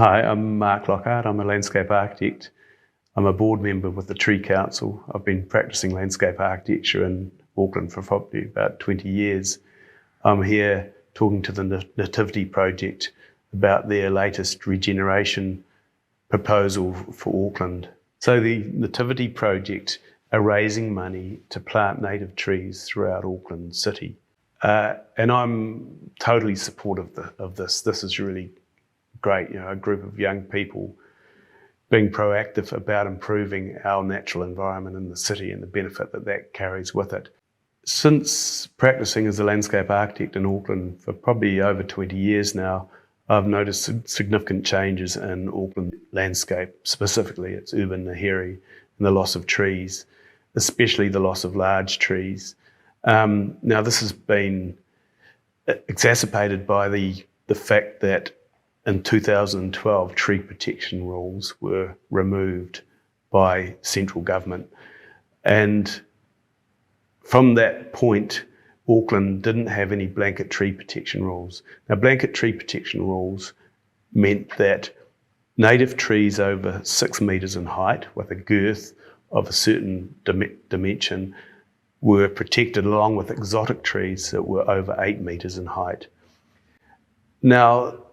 Hi, I'm Mark Lockhart. I'm a landscape architect. I'm a board member with the Tree Council. I've been practicing landscape architecture in Auckland for probably about 20 years. I'm here talking to the Nativity Project about their latest regeneration proposal for Auckland. So the Nativity Project are raising money to plant native trees throughout Auckland City. And I'm totally supportive of this. This is really great, a group of young people being proactive about improving our natural environment in the city and the benefit that that carries with it. Since practicing as a landscape architect in Auckland for probably over 20 years now, I've noticed significant changes in Auckland landscape, specifically its urban Nahiri and the loss of trees, especially the loss of large trees. Now this has been exacerbated by the fact that in 2012, tree protection rules were removed by central government. And from that point, Auckland didn't have any blanket tree protection rules. Now, blanket tree protection rules meant that native trees over 6 metres in height with a girth of a certain dimension were protected, along with exotic trees that were over 8 metres in height. Now,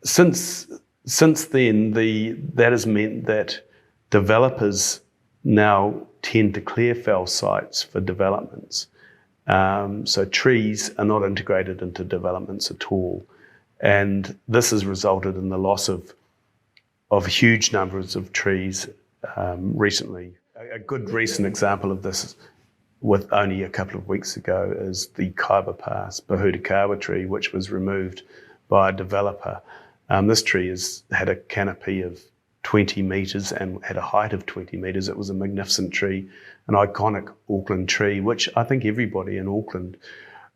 since then, that has meant that developers now tend to clear fell sites for developments. So trees are not integrated into developments at all. And this has resulted in the loss of huge numbers of trees recently. A good recent example of this, with only a couple of weeks ago, is the Kaiba Pass Pohutukawa tree, which was removed by a developer. This tree has had a canopy of 20 metres and had a height of 20 metres. It was a magnificent tree, an iconic Auckland tree, which I think everybody in Auckland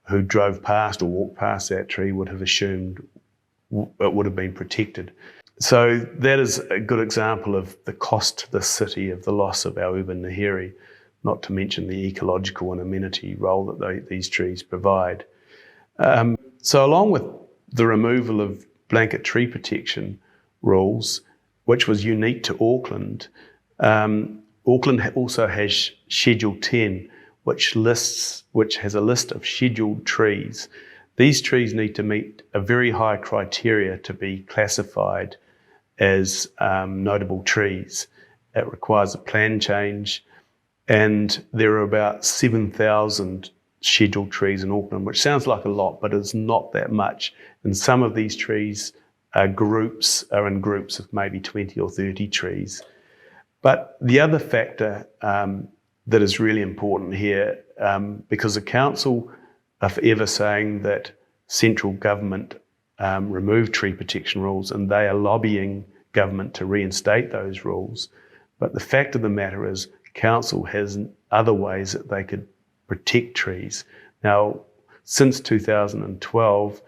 who drove past or walked past that tree would have assumed it would have been protected. So that is a good example of the cost to the city of the loss of our urban Nahiri, not to mention the ecological and amenity role that these trees provide. So along with the removal of blanket tree protection rules, which was unique to Auckland, Auckland also has Schedule 10, which has a list of scheduled trees. These trees need to meet a very high criteria to be classified as notable trees. It requires a plan change, and there are about 7,000 scheduled trees in Auckland, which sounds like a lot, but it's not that much. And some of these trees are in groups of maybe 20 or 30 trees. But the other factor that is really important here, because the council are forever saying that central government removed tree protection rules, and they are lobbying government to reinstate those rules. But the fact of the matter is, council has other ways that they could protect trees. Now, since 2012,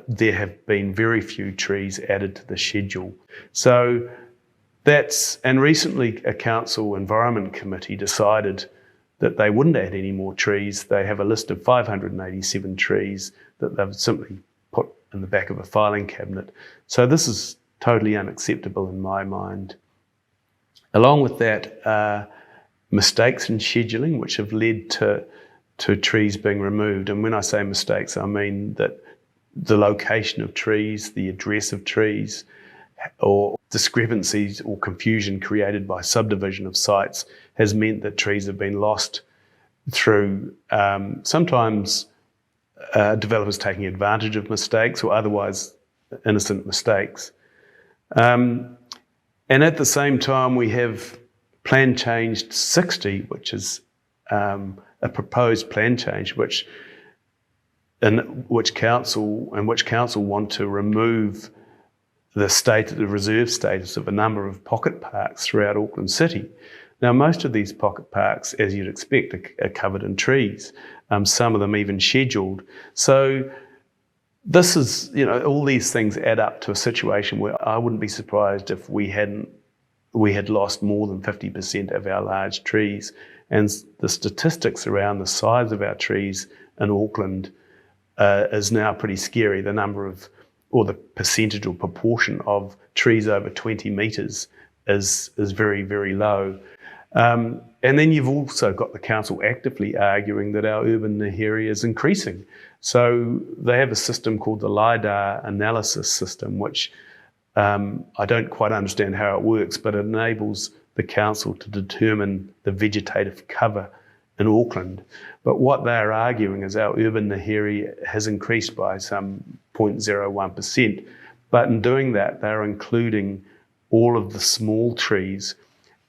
there have been very few trees added to the schedule. So and recently a council environment committee decided that they wouldn't add any more trees. They have a list of 587 trees that they've simply put in the back of a filing cabinet. So this is totally unacceptable in my mind. Along with that, mistakes in scheduling, which have led to trees being removed. And when I say mistakes, I mean that the location of trees, the address of trees, or discrepancies or confusion created by subdivision of sites has meant that trees have been lost through sometimes developers taking advantage of mistakes or otherwise innocent mistakes. And at the same time, we have Plan Change 60, which is a proposed plan change, which council want to remove the reserve status of a number of pocket parks throughout Auckland City. Now, most of these pocket parks, as you'd expect, are covered in trees. Some of them even scheduled. So this is, all these things add up to a situation where I wouldn't be surprised if we had lost more than 50% of our large trees. And the statistics around the size of our trees in Auckland is now pretty scary. The number of or the percentage or proportion of trees over 20 metres is very, very low. And then you've also got the council actively arguing that our urban Nahiri is increasing. So they have a system called the LiDAR analysis system, which I don't quite understand how it works, but it enables the council to determine the vegetative cover in Auckland. But what they're arguing is our urban Nahiri has increased by some 0.01%. But in doing that, they're including all of the small trees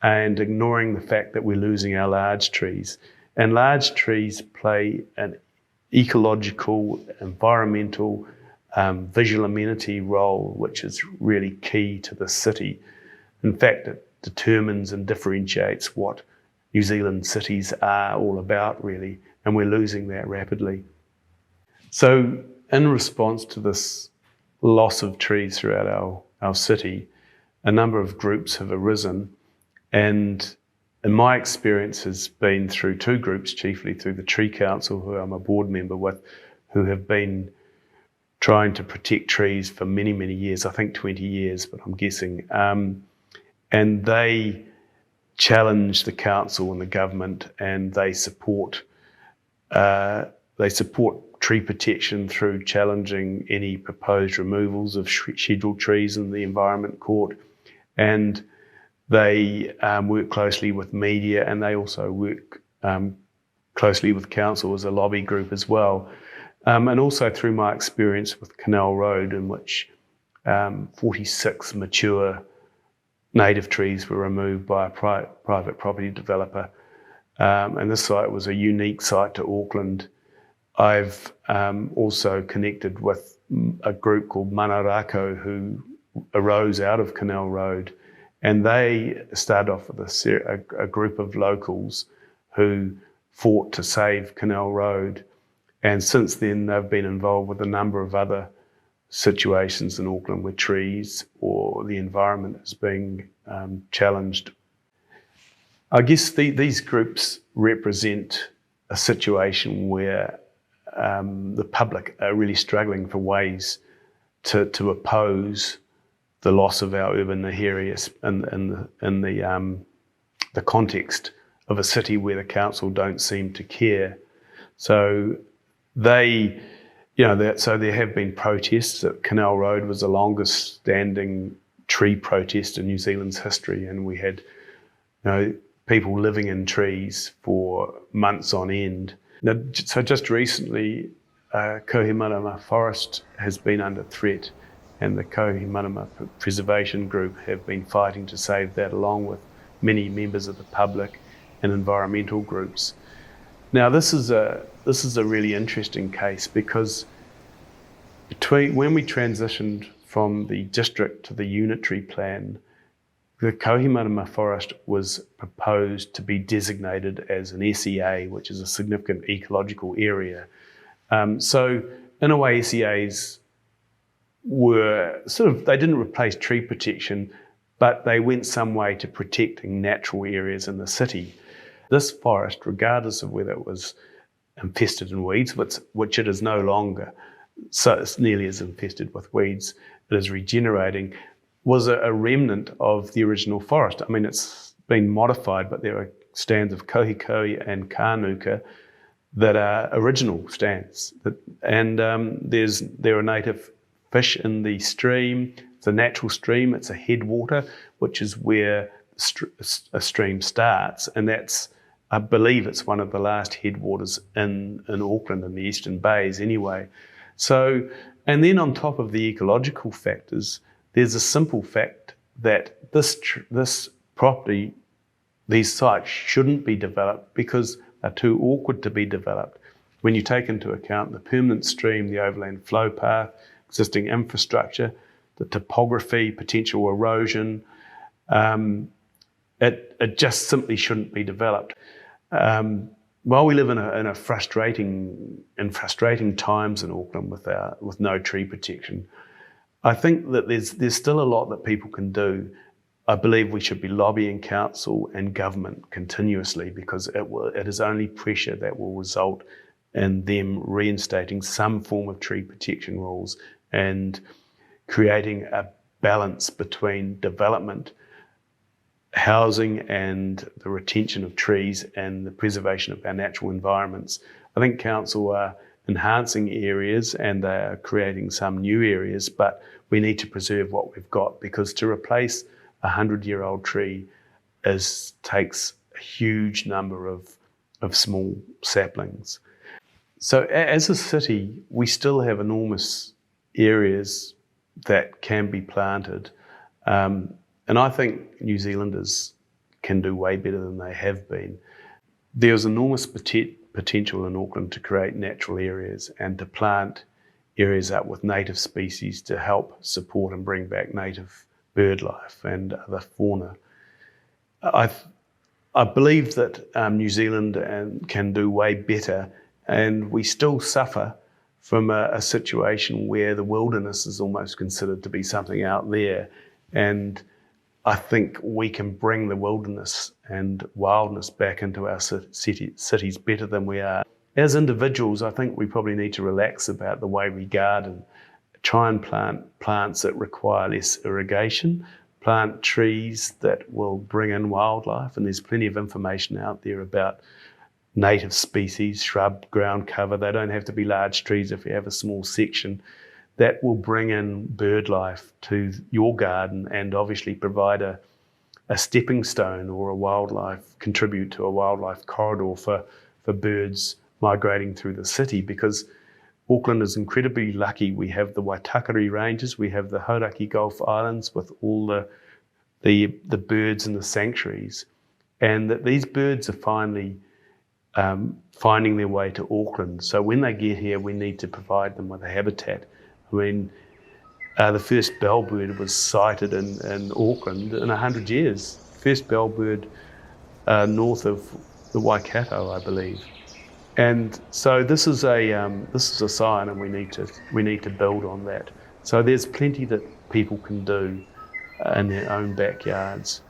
and ignoring the fact that we're losing our large trees. And large trees play an ecological, environmental, visual amenity role, which is really key to the city. In fact, it determines and differentiates what New Zealand cities are all about, really, and we're losing that rapidly. So in response to this loss of trees throughout our city, a number of groups have arisen, and in my experience has been through two groups, chiefly through the Tree Council, who I'm a board member with, who have been trying to protect trees for many, many years, I think 20 years, but I'm guessing. And they challenge the council and the government, and they support tree protection through challenging any proposed removals of scheduled trees in the Environment Court. And they work closely with media, and they also work closely with council as a lobby group as well. And also through my experience with Canal Road, in which 46 mature native trees were removed by a private property developer. And this site was a unique site to Auckland. I've also connected with a group called Manarako, who arose out of Canal Road, and they started off with a group of locals who fought to save Canal Road. And since then, they've been involved with a number of other situations in Auckland where trees or the environment is being challenged. I guess these groups represent a situation where the public are really struggling for ways to oppose the loss of our urban Nahiri in the context of a city where the council don't seem to care. So there have been protests. Canal Road was the longest standing tree protest in New Zealand's history, and we had people living in trees for months on end. Now, so just recently, Kohimarama Forest has been under threat, and the Kohimarama Preservation Group have been fighting to save that, along with many members of the public and environmental groups. Now, this is a really interesting case, because when we transitioned from the district to the unitary plan, the Kohimarama Forest was proposed to be designated as an SEA, which is a significant ecological area. So in a way, SEAs were they didn't replace tree protection, but they went some way to protecting natural areas in the city. This forest, regardless of whether it was infested in weeds, which it is no longer, so it's nearly as infested with weeds, it is regenerating, was a remnant of the original forest. I mean, it's been modified, but there are stands of kohikohe and kānuka that are original stands. And there are native fish in the stream. It's a natural stream. It's a headwater, which is where a stream starts, and I believe it's one of the last headwaters in Auckland, in the Eastern Bays anyway. So, and then on top of the ecological factors, there's a simple fact that this property, these sites shouldn't be developed because they're too awkward to be developed. When you take into account the permanent stream, the overland flow path, existing infrastructure, the topography, potential erosion, it just simply shouldn't be developed. While we live in frustrating times in Auckland with no tree protection, I think that there's still a lot that people can do. I believe we should be lobbying council and government continuously, because it is only pressure that will result in them reinstating some form of tree protection rules. And creating a balance between development, housing and the retention of trees and the preservation of our natural environments. I think council are enhancing areas and they are creating some new areas, but we need to preserve what we've got, because to replace a 100-year-old tree takes a huge number of small saplings. So as a city, we still have enormous areas that can be planted. And I think New Zealanders can do way better than they have been. There's enormous potential in Auckland to create natural areas and to plant areas up with native species to help support and bring back native bird life and other fauna. I believe that New Zealand can do way better, and we still suffer from a situation where the wilderness is almost considered to be something out there. And I think we can bring the wilderness and wildness back into our cities better than we are. As individuals, I think we probably need to relax about the way we garden, try and plant plants that require less irrigation, plant trees that will bring in wildlife, and there's plenty of information out there about native species, shrub, ground cover. They don't have to be large trees if you have a small section. That will bring in bird life to your garden and obviously provide a stepping stone or contribute to a wildlife corridor for birds migrating through the city, because Auckland is incredibly lucky. We have the Waitakere Ranges, we have the Hauraki Gulf Islands with all the birds and the sanctuaries, and that these birds are finally finding their way to Auckland. So when they get here, we need to provide them with a habitat. I mean, the first bellbird was sighted in Auckland in 100 years. First bellbird north of the Waikato, I believe. And so this is a sign, and we need to build on that. So there's plenty that people can do in their own backyards.